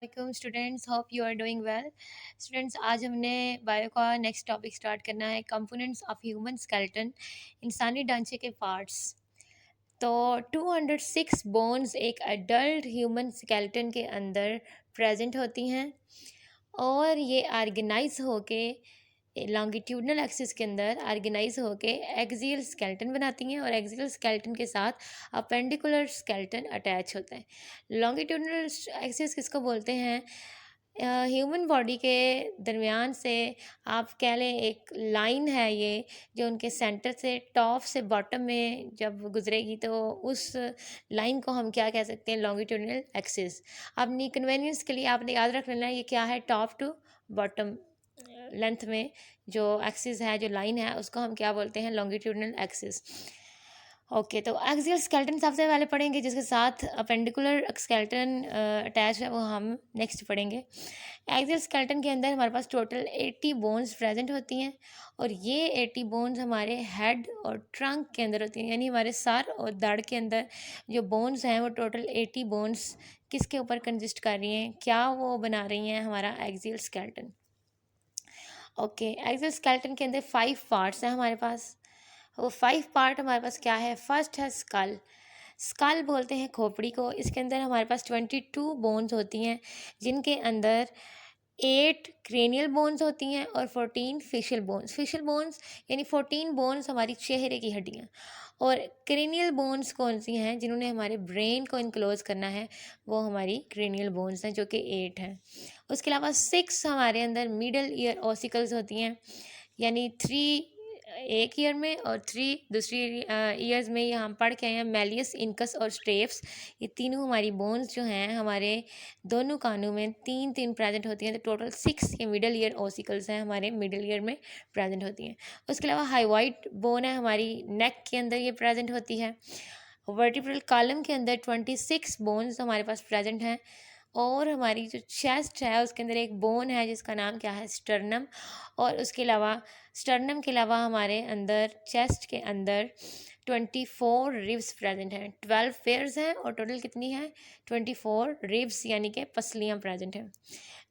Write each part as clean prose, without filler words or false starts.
वालेकुम students, hope you are doing well. Students, आज हमने बायो का नेक्स्ट टॉपिक स्टार्ट करना है, कंपोनेंट्स ऑफ ह्यूमन स्केलेटन, इंसानी ढांचे के पार्ट्स। तो 206 बोन्स एक एडल्ट ह्यूमन स्केलेटन के अंदर प्रेजेंट होती हैं और ये ऑर्गेनाइज होके लॉन्गिट्यूडनल एक्सिस के अंदर ऑर्गेनाइज होके एक्सियल स्केलेटन बनाती हैं और एक्सियल स्केलेटन के साथ अपेंडिकुलर स्केलेटन अटैच होता है। लॉन्गिट्यूडनल एक्सिस किसको बोलते हैं? ह्यूमन बॉडी के दरमियान से आप कह लें एक लाइन है ये, जो उनके सेंटर से टॉप से बॉटम में जब गुजरेगी तो उस लाइन को हम क्या कह सकते हैं? Longitudinal axis. अपनी कन्वीनियंस के लिए आपने याद रख लेना ये क्या है, टॉप टू बॉटम लेंथ में जो एक्सिस है, जो लाइन है, उसको हम क्या बोलते हैं? Longitudinal axis. ओके, तो एक्सियल स्केलेटन सबसे पहले पढ़ेंगे, जिसके साथ अपेंडिकुलर स्केलेटन अटैच है, वो हम नेक्स्ट पढ़ेंगे। एक्सियल स्केलेटन के अंदर हमारे पास टोटल 80 बोन्स प्रेजेंट होती हैं और ये 80 बोन्स हमारे हेड और ट्रंक के अंदर होती हैं, यानी हमारे सर और धड़ के अंदर जो बोन्स हैं वो टोटल 80 बोन्स किसके ऊपर कंसिस्ट कर रही हैं? क्या वो बना रही हैं हमारा axial skeleton? Okay, axial skeleton के अंदर 5 पार्ट्स हैं हमारे पास। वो 5 पार्ट हमारे पास क्या है? फर्स्ट है स्कल। स्कल बोलते हैं खोपड़ी को। इसके अंदर हमारे पास 22 बोन्स होती हैं, जिनके अंदर 8 क्रेनियल बोन्स होती हैं और 14 फेशियल बोन्स। फेशियल बोन्स यानी 14 बोन्स हमारी चेहरे की हड्डियाँ, और क्रेनियल बोन्स कौन सी हैं? जिन्होंने हमारे ब्रेन को इनक्लोज करना है, वो हमारी क्रेनियल बोन्स हैं, जो कि 8 हैं। उसके अलावा 6 हमारे अंदर मिडल ईयर ऑसिकल्स होती हैं, यानी 3 एक ईयर में और 3 दूसरी ईयर्स में। ये हम पढ़ के आए हैं मैलियस, इनकस और स्ट्रेप्स। ये तीनों हमारी बोन्स जो हैं हमारे दोनों कानों में तीन तीन प्रेजेंट होती हैं, तो टोटल 6 ये मिडल ईयर ऑसिकल्स हैं, हमारे मिडल ईयर में प्रेजेंट होती हैं। उसके अलावा हाइवाइट बोन है हमारी नेक के अंदर, ये प्रेजेंट होती है। वर्टिब्रल कॉलम के अंदर 26 बोन्स हमारे पास प्रेजेंट हैं, और हमारी जो चेस्ट है उसके अंदर एक बोन है जिसका नाम क्या है? स्टर्नम। और उसके अलावा स्टर्नम के अलावा हमारे अंदर चेस्ट के अंदर 24 रिब्स प्रेजेंट हैं। 12 पेयर्स हैं और टोटल कितनी है? 24 रिब्स, यानी कि पसलियाँ प्रेजेंट हैं।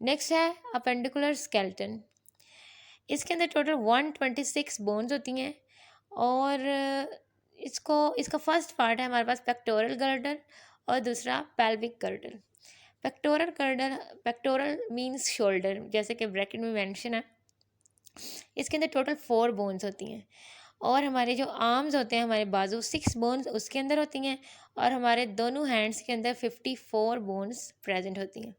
नेक्स्ट है अपेंडिकुलर स्केलेटन। इसके अंदर टोटल 126 बोन्स होती हैं, और इसका फर्स्ट पार्ट है हमारे पास पेक्टोरल गर्डल और दूसरा pelvic girdle. Pectoral means shoulder, जैसे कि ब्रैकेट में मेंशन है। इसके अंदर टोटल 4 बोन्स होती हैं, और हमारे जो आर्म्स होते हैं, हमारे बाजू, 6 बोन्स उसके अंदर होती हैं, और हमारे दोनों हैंड्स के अंदर 54 बोन्स प्रेजेंट होती हैं।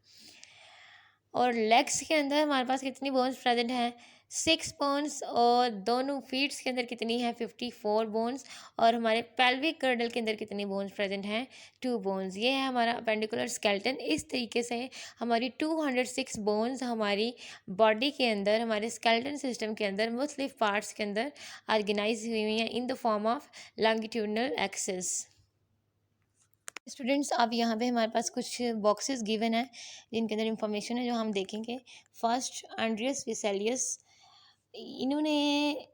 और लेग्स के अंदर हमारे पास कितनी बोन्स प्रेजेंट हैं? 6 बोन्स, और दोनों फीट्स के अंदर कितनी है? 54 बोन्स। और हमारे पेल्विक गर्डल के अंदर कितनी बोन्स प्रेजेंट हैं? 2 बोन्स। ये है हमारा अपेंडिकुलर स्केलेटन। इस तरीके से हमारी 206 बोन्स हमारी बॉडी के अंदर, हमारे स्केलेटन सिस्टम के अंदर मुख्तलिफ पार्ट्स के अंदर ऑर्गेनाइज हुई हुई हैं in the form of longitudinal axis. Students, अब यहाँ पे हमारे पास कुछ बॉक्सेस गिवन है जिनके अंदर इंफॉर्मेशन है जो हम देखेंगे। फर्स्ट, एंड्रियस वेसेलियस, इन्होंने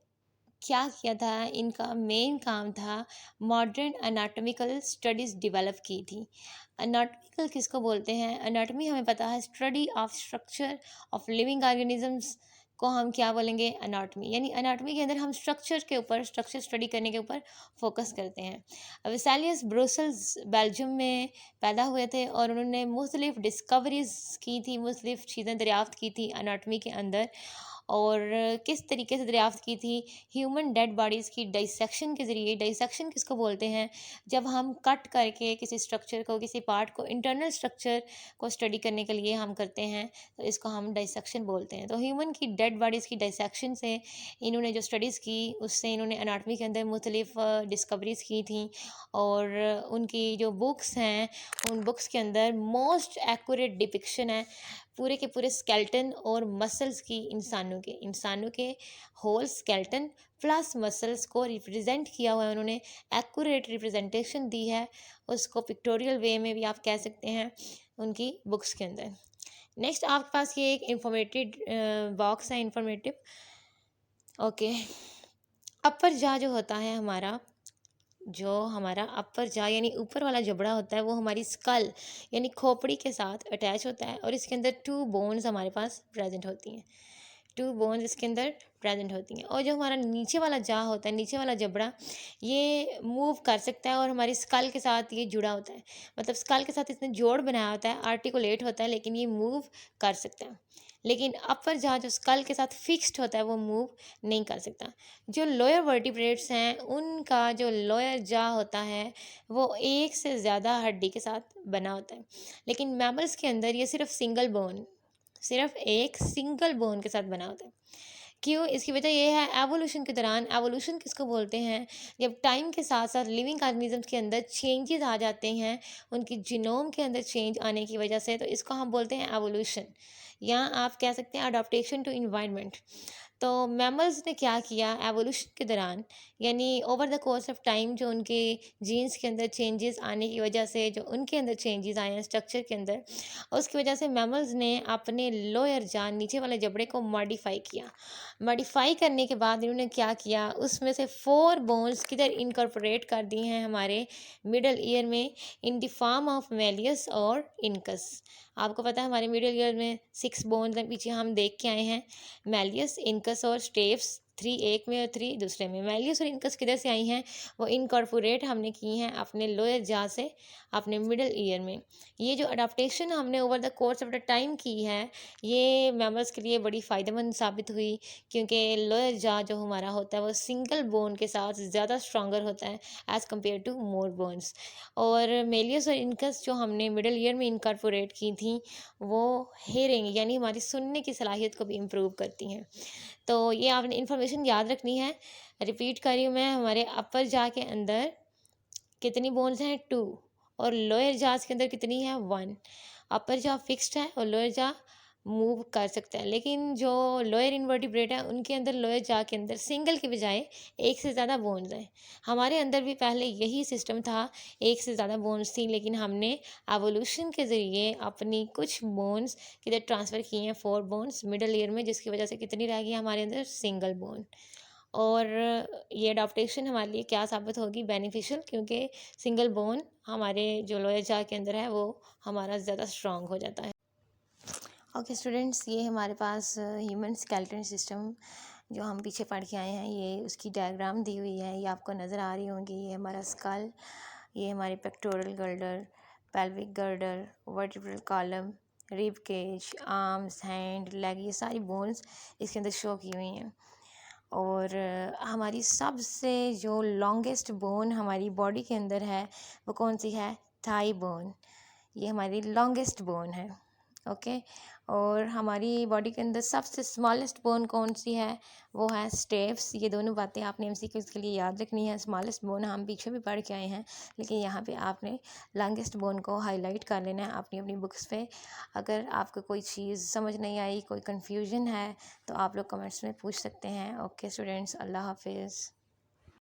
क्या किया था? इनका मेन काम था मॉडर्न एनाटॉमिकल स्टडीज़ डेवलप की थी। एनाटॉमिकल किसको बोलते हैं? एनाटॉमी हमें पता है, study of structure of living organisms को हम क्या बोलेंगे? एनाटॉमी। यानी एनाटॉमी के अंदर हम स्ट्रक्चर के ऊपर, स्ट्रक्चर स्टडी करने के ऊपर फोकस करते हैं। वेसेलियस ब्रुसेल्स बेल्जियम में पैदा हुए थे, और उन्होंने मुख्तलिफ डिस्कवरीज की थी, मुख्तलिफ चीज़ें दरियाफ्त की थी एनाटॉमी के अंदर। और किस तरीके से दरियाफ्त की थी? ह्यूमन डेड बॉडीज़ की डाइसेक्शन के ज़रिए। डाइसेक्शन किसको बोलते हैं? जब हम कट करके किसी स्ट्रक्चर को, किसी पार्ट को, इंटरनल स्ट्रक्चर को स्टडी करने के लिए हम करते हैं, तो इसको हम डाइसेक्शन बोलते हैं। तो ह्यूमन की डेड बॉडीज़ की डाइसेक्शन से इन्होंने जो स्टडीज़ की, उससे इन्होंने एनाटॉमी के अंदर मुख्तलिफ डिस्कवरीज़ की थी। और उनकी जो बुक्स हैं, उन बुक्स के अंदर मोस्ट एक्यूरेट डिपिक्शन है पूरे के पूरे स्केलेटन और मसल्स की, इंसानों के होल स्केलेटन प्लस मसल्स को रिप्रेजेंट किया हुआ है उन्होंने। एक्यूरेट रिप्रेजेंटेशन दी है उसको, पिक्टोरियल वे में भी आप कह सकते हैं, उनकी बुक्स के अंदर। नेक्स्ट आपके पास ये एक इंफॉर्मेटिव बॉक्स है, इंफॉर्मेटिव। ओके, अपर जॉ जो होता है हमारा, जो हमारा अपर जा यानी ऊपर वाला जबड़ा होता है वो हमारी स्कल यानी खोपड़ी के साथ अटैच होता है, और इसके अंदर 2 बोन्स हमारे पास प्रेजेंट होती हैं। 2 बोन्स इसके अंदर प्रेजेंट होती हैं। और जो हमारा नीचे वाला जा होता है, नीचे वाला जबड़ा, ये मूव कर सकता है और हमारी स्कल के साथ ये जुड़ा होता है। मतलब स्कल के साथ इसने जोड़ बनाया होता है, आर्टिकुलेट होता है, लेकिन ये मूव कर सकता है। लेकिन अपर जहाँ जो स्कल के साथ फिक्स्ड होता है वो मूव नहीं कर सकता। जो लोअर वर्टिब्रेट्स हैं उनका जो लोअर जा होता है वो एक से ज़्यादा हड्डी के साथ बना होता है, लेकिन मैमल्स के अंदर ये सिर्फ एक सिंगल बोन के साथ बना होता है। क्यों? इसकी वजह ये है, एवोल्यूशन के दौरान, एवोल्यूशन किसको बोलते हैं, जब टाइम के साथ साथ लिविंग ऑर्गेनिजम्स के अंदर चेंजेस आ जाते हैं, उनकी जीनोम के अंदर चेंज आने की वजह से, तो इसको हम बोलते हैं एवोल्यूशन, या आप कह सकते हैं अडॉप्टेशन टू इन्वायरमेंट। तो मैमल्स ने क्या किया एवोल्यूशन के दौरान, यानी over the course of time, जो उनके जीन्स के अंदर चेंजेस आने की वजह से, जो उनके अंदर चेंजेस आए हैं स्ट्रक्चर के अंदर, उसकी वजह से मैमल्स ने अपने लोअर जान नीचे वाले जबड़े को मॉडिफाई किया। मॉडिफाई करने के बाद इन्होंने क्या किया, उसमें से 4 बोन्स किधर इनकॉर्पोरेट कर दिए हैं हमारे मिडल ईयर में, in the form of Méliès और इनकस। आपको पता है हमारे मिडल ईयर में 6 बोन्स हैं, पीछे हम देख के आए हैं, मेलियस, इनकस और स्टेप्स। 3 एक में और 3 दूसरे में। मेलियस और इनकस किधर से आई हैं, वो इनकॉर्पोरेट हमने की हैं अपने लोअर जा से अपने मिडल ईयर में। ये जो अडाप्टेशन हमने over the course of the time की है, ये मैमल्स के लिए बड़ी फ़ायदेमंद साबित हुई, क्योंकि लोअर जा जो हमारा होता है वो सिंगल बोन के साथ ज़्यादा स्ट्रॉन्गर होता है as compare to more bones. और मेलियस और इनकस जो हमने मिडल ईयर में इनकॉर्पोरेट की थी, वो हेयरिंग यानी हमारी सुनने की सलाहियत को भी इम्प्रूव करती हैं। तो ये आपने इन्फॉर्मेशन याद रखनी है। रिपीट कर रही हूँ मैं, हमारे अपर जा के अंदर कितनी बोन्स हैं, 2, और लोअर जाज़ के अंदर कितनी है, 1। अपर जा फिक्स्ड है और लोअर जा मूव कर सकता है, लेकिन जो लोअर इनवर्टिब्रेट है उनके अंदर लोअर जा के अंदर सिंगल के बजाय एक से ज़्यादा बोन्स हैं। हमारे अंदर भी पहले यही सिस्टम था, एक से ज़्यादा बोन्स थी, लेकिन हमने एवोल्यूशन के ज़रिए अपनी कुछ बोन्स किधर ट्रांसफ़र किए हैं, 4 बोन्स मिडल ईयर में, जिसकी वजह से कितनी रह गई हमारे अंदर, सिंगल बोन। और ये अडॉप्टेशन हमारे लिए क्या साबित होगी, बेनिफिशियल, क्योंकि सिंगल बोन हमारे जो लोअर जा के अंदर है वो हमारा ज़्यादा स्ट्रॉन्ग हो जाता है। ओके स्टूडेंट्स, ये हमारे पास ह्यूमन स्केलेटन सिस्टम जो हम पीछे पढ़ के आए हैं, ये उसकी डायग्राम दी हुई है, ये आपको नज़र आ रही होंगी। ये हमारा स्कल, ये हमारी pectoral girdle, pelvic girdle, vertebral column, rib cage, arms, hand, leg, ये सारी बोन्स इसके अंदर शो की हुई हैं। और हमारी सबसे जो लॉन्गेस्ट बोन हमारी बॉडी के अंदर है वो कौन सी है, थाई बोन। ये हमारी लॉन्गेस्ट बोन है। ओके। और हमारी बॉडी के अंदर सबसे स्मॉलेस्ट बोन कौन सी है, वो है स्टेप्स। ये दोनों बातें आपने एमसीक्यूज़ के लिए याद रखनी है। स्मॉलेस्ट बोन हम पीछे भी पढ़ के आए हैं, लेकिन यहाँ पे आपने लॉन्गेस्ट बोन को हाईलाइट कर लेना है अपनी अपनी बुक्स पे। अगर आपको कोई चीज़ समझ नहीं आई, कोई कन्फ्यूजन है, तो आप लोग कमेंट्स में पूछ सकते हैं। ओके स्टूडेंट्स, अल्लाह हाफिज़।